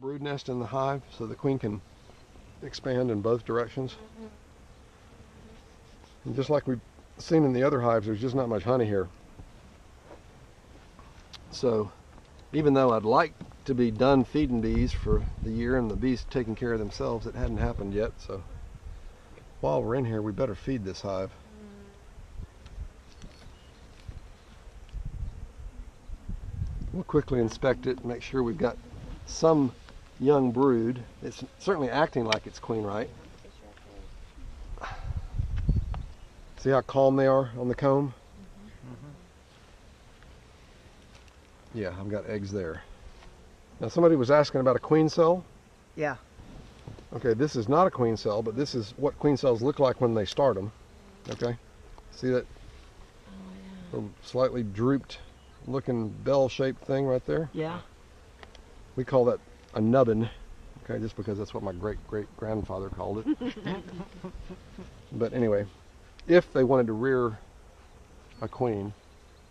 brood nest in the hive so the queen can expand in both directions. And just like we've seen in the other hives, there's just not much honey here. So even though I'd like to be done feeding bees for the year and the bees taking care of themselves, it hadn't happened yet. So while we're in here, we better feed this hive. We'll quickly inspect it and make sure we've got some young brood. It's certainly acting like it's queen right. See how calm they are on the comb? Yeah, I've got eggs there. Now somebody was asking about a queen cell. Yeah. Okay, this is not a queen cell, but this is what queen cells look like when they start them. Okay, see that little slightly drooped looking bell-shaped thing right there? Yeah. We call that a nubbin, okay, just because that's what my great-great-grandfather called it. But anyway, if they wanted to rear a queen,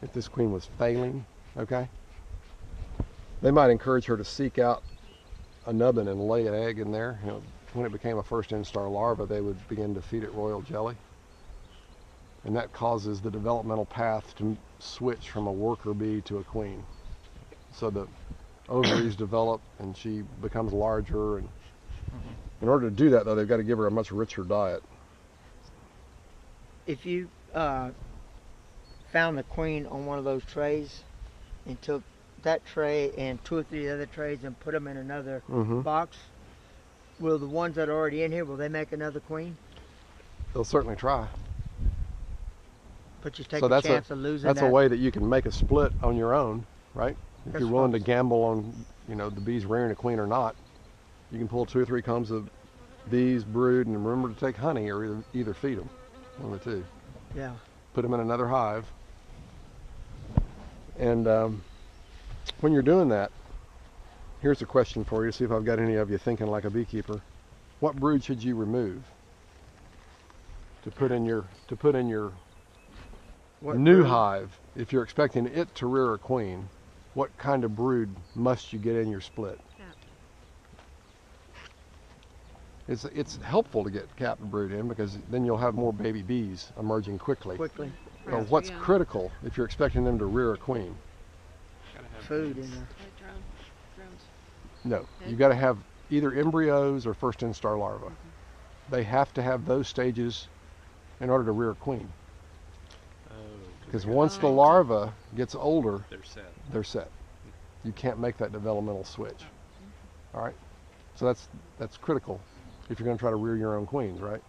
if this queen was failing, okay, they might encourage her to seek out a nubbin and lay an egg in there. You know, when it became a first instar larva, they would begin to feed it royal jelly. And that causes the developmental path to switch from a worker bee to a queen. So the ovaries develop and she becomes larger. And in order to do that, though, they've got to give her a much richer diet. If you found the queen on one of those trays and took that tray and 2 or 3 other trays and put them in another box, will the ones that are already in here, will they make another queen? They'll certainly try. But you take a chance of losing that's that. a way that you can make a split on your own, right? If That's you're willing fine. to gamble on, you know, the bees rearing a queen or not, you can pull 2 or 3 combs of bees, brood, and remember to take honey or either feed them, one of the two. Yeah. Put them in another hive. And when you're doing that, here's a question for you, see if I've got any of you thinking like a beekeeper. What brood should you remove to put in your What new brood? hive? If you're expecting it to rear a queen, what kind of brood must you get in your split? It's helpful to get capped brood in because then you'll have more baby bees emerging quickly. Quickly. So what's critical if you're expecting them to rear a queen? Food in there. No, you got to have either embryos or first instar larvae. They have to have those stages in order to rear a queen. Because once the larva gets older, they're set. You can't make that developmental switch. All right, so that's critical if you're going to try to rear your own queens, right?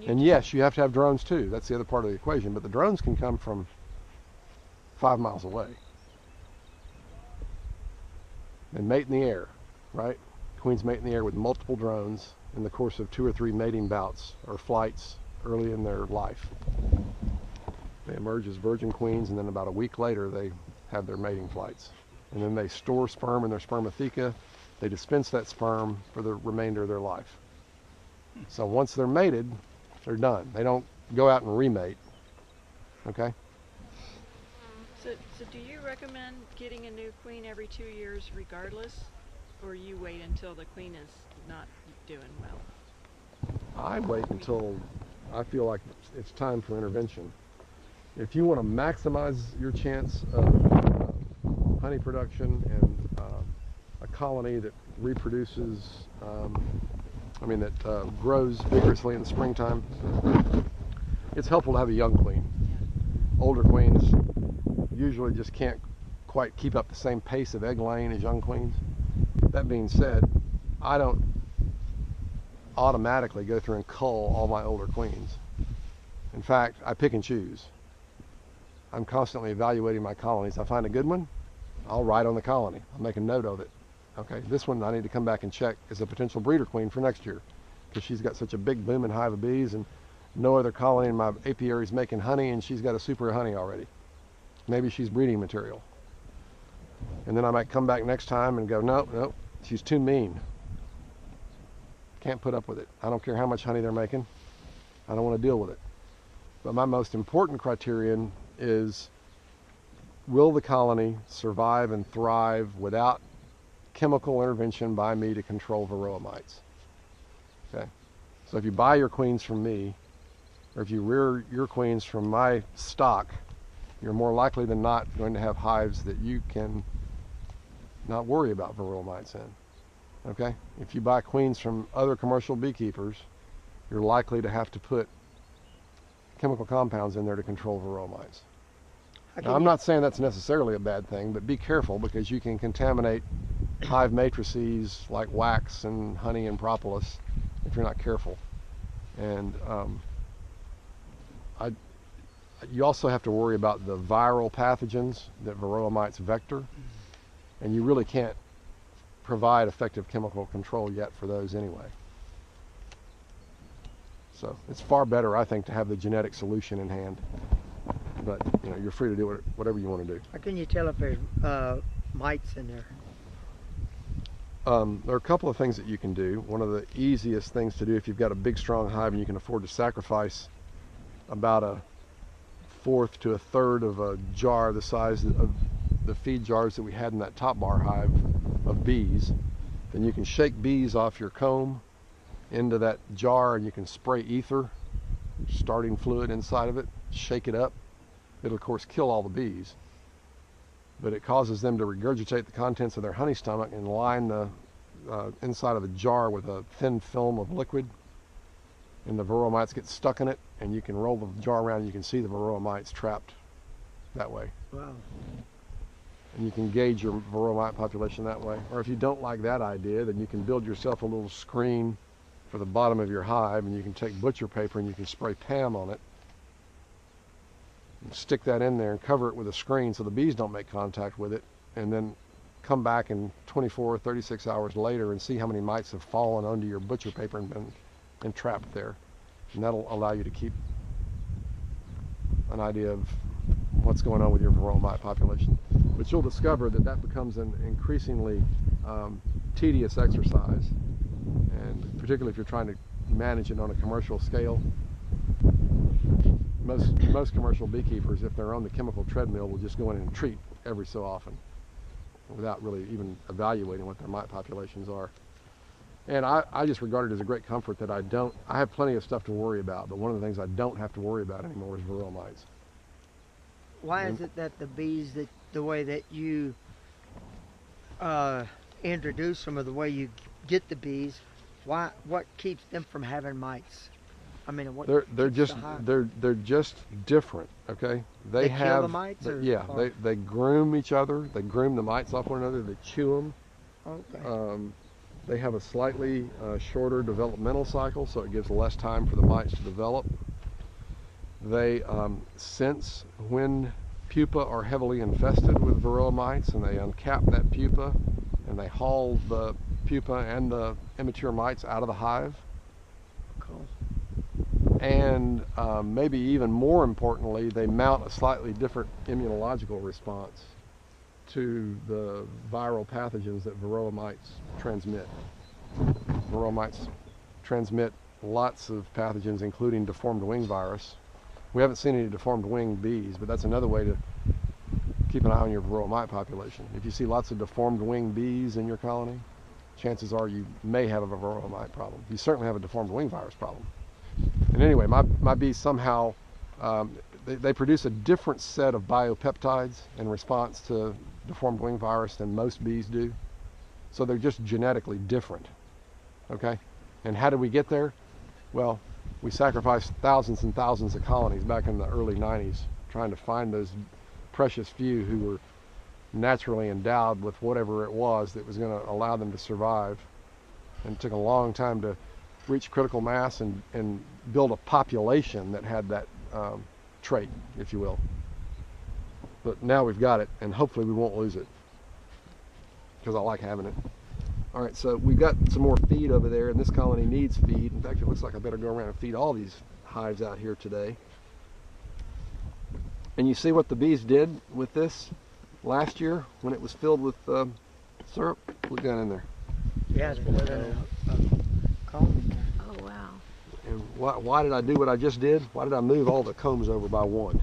And yes, you have to have drones too. That's the other part of the equation. But the drones can come from 5 miles away and mate in the air, right? Queens mate in the air with multiple drones in the course of 2 or 3 mating bouts or flights early in their life. They emerge as virgin queens, and then about a week later they have their mating flights. And then they store sperm in their spermatheca. They dispense that sperm for the remainder of their life. So once they're mated, they're done. They don't go out and remate. Okay? So do you recommend getting a new queen every 2 years regardless, or you wait until the queen is not doing well? I wait until I feel like it's time for intervention. If you want to maximize your chance of honey production and a colony that reproduces, that grows vigorously in the springtime, it's helpful to have a young queen. Older queens usually just can't quite keep up the same pace of egg laying as young queens. That being said, I don't automatically go through and cull all my older queens. In fact, I pick and choose. I'm constantly evaluating my colonies. I find a good one, I'll write on the colony. I'll make a note of it. Okay, this one I need to come back and check as a potential breeder queen for next year because she's got such a big booming hive of bees and no other colony in my apiary is making honey and she's got a super honey already. Maybe she's breeding material. And then I might come back next time and go, nope, she's too mean. Can't put up with it. I don't care how much honey they're making. I don't want to deal with it. But my most important criterion is, will the colony survive and thrive without chemical intervention by me to control varroa mites. Okay, so if you buy your queens from me, or if you rear your queens from my stock, you're more likely than not going to have hives that you can not worry about varroa mites in. Okay, if you buy queens from other commercial beekeepers, you're likely to have to put chemical compounds in there to control varroa mites. Now, I'm not saying that's necessarily a bad thing, but be careful, because you can contaminate hive matrices like wax and honey and propolis if you're not careful. And you also have to worry about the viral pathogens that varroa mites vector, and you really can't provide effective chemical control yet for those anyway. So it's far better, I think, to have the genetic solution in hand. But you know, you're free to do whatever you want to do. How can you tell if there's mites in there? There are a couple of things that you can do. One of the easiest things to do, if you've got a big strong hive and you can afford to sacrifice about a fourth to a third of a jar the size of the feed jars that we had in that top bar hive of bees, then you can shake bees off your comb into that jar, and you can spray ether, starting fluid inside of it, shake it up. It'll of course kill all the bees, but it causes them to regurgitate the contents of their honey stomach and line the inside of the jar with a thin film of liquid, and the varroa mites get stuck in it, and you can roll the jar around and you can see the varroa mites trapped that way. Wow. And you can gauge your varroa mite population that way. Or if you don't like that idea, then you can build yourself a little screen for the bottom of your hive, and you can take butcher paper and you can spray PAM on it, and stick that in there and cover it with a screen so the bees don't make contact with it, and then come back in 24 or 36 hours later and see how many mites have fallen onto your butcher paper and been trapped there. And that'll allow you to keep an idea of what's going on with your varroa mite population. But you'll discover that that becomes an increasingly tedious exercise, and particularly if you're trying to manage it on a commercial scale. Most commercial beekeepers, if they're on the chemical treadmill, will just go in and treat every so often without really even evaluating what their mite populations are. And I just regard it as a great comfort that I have plenty of stuff to worry about, but one of the things I don't have to worry about anymore is varroa mites. Why is it that the bees, the way that you introduce them, or the way you get the bees, what keeps them from having mites? I mean, what they're just different. Okay, they kill the mites, they groom each other. They groom the mites off one another. They chew them. Okay. They have a slightly shorter developmental cycle, so it gives less time for the mites to develop. They sense when pupa are heavily infested with varroa mites, and they uncap that pupa, and they haul the pupa and the immature mites out of the hive. Cool. And maybe even more importantly, they mount a slightly different immunological response to the viral pathogens that varroa mites transmit. Varroa mites transmit lots of pathogens, including deformed wing virus. We haven't seen any deformed wing bees, but that's another way to keep an eye on your varroa mite population. If you see lots of deformed wing bees in your colony, chances are you may have a varroa mite problem. You certainly have a deformed wing virus problem. And anyway, my bees somehow, they produce a different set of biopeptides in response to deformed wing virus than most bees do. So they're just genetically different, okay? And how did we get there? Well, we sacrificed thousands and thousands of colonies back in the early 90s trying to find those precious few who were naturally endowed with whatever it was that was going to allow them to survive. And it took a long time to reach critical mass and build a population that had that trait, if you will. But now we've got it, and hopefully we won't lose it, because I like having it. All right, so we've got some more feed over there, and this colony needs feed. In fact, it looks like I better go around and feed all these hives out here today. And you see what the bees did with this last year when it was filled with syrup? Look down in there. Yeah, they put a comb in there. Oh, wow. And why did I do what I just did? Why did I move all the combs over by one?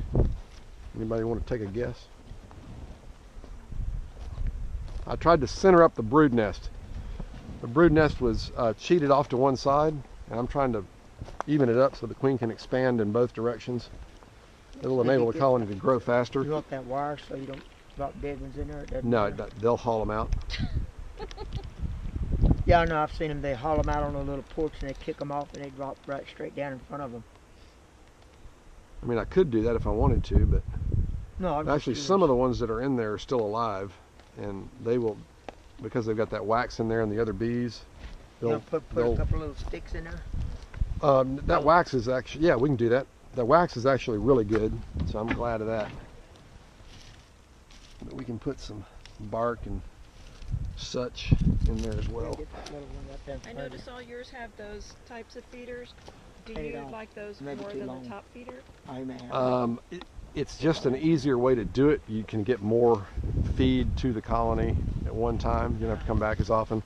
Anybody want to take a guess? I tried to center up the brood nest. The brood nest was cheated off to one side, and I'm trying to even it up so the queen can expand in both directions. It'll enable the colony to grow faster. You want that wire so you don't drop dead ones in there? It doesn't No, matter. they'll haul them out. Yeah, I know. I've seen them. They haul them out on a little porch and they kick them off and they drop right straight down in front of them. I mean, I could do that if I wanted to, but No, I'm actually some of the ones that are in there are still alive, and they will, because they've got that wax in there and the other bees, They'll put a they'll couple little sticks in there. that wax is actually, yeah, we can do that. The wax is actually really good, so I'm glad of that. But we can put some bark and such in there as well. Get that little one right there in I front of you. notice all yours have those types of feeders. Do Take it you off. like those Maybe more too than long. the top feeder? I may have. It's just an easier way to do it. You can get more feed to the colony at one time. You don't have to come back as often.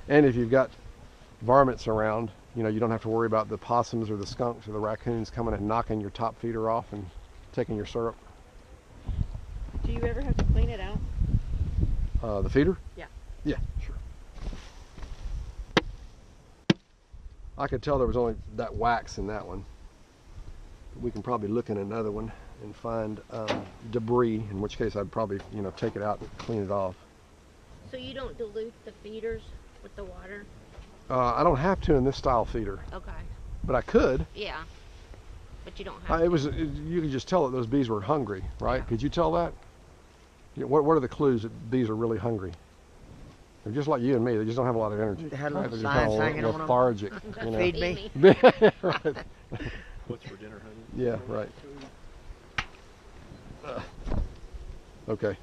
And if you've got varmints around, you know, you don't have to worry about the possums or the skunks or the raccoons coming and knocking your top feeder off and taking your syrup. Do you ever have to clean it out? The feeder? Yeah. Yeah, sure. I could tell there was only that wax in that one. We can probably look in another one and find debris, in which case I'd probably, you know, take it out and clean it off. So you don't dilute the feeders with the water? I don't have to in this style feeder, Okay. but I could. Yeah. But you don't have to. You could just tell that those bees were hungry, right? Yeah. Could you tell that? What are the clues that bees are really hungry? They're just like you and me. They just don't have a lot of energy. They had Right? little They're just signs kind hanging of on 'em. lethargic. You know? Feed me. Right. What's for dinner, honey? Yeah, right. Okay.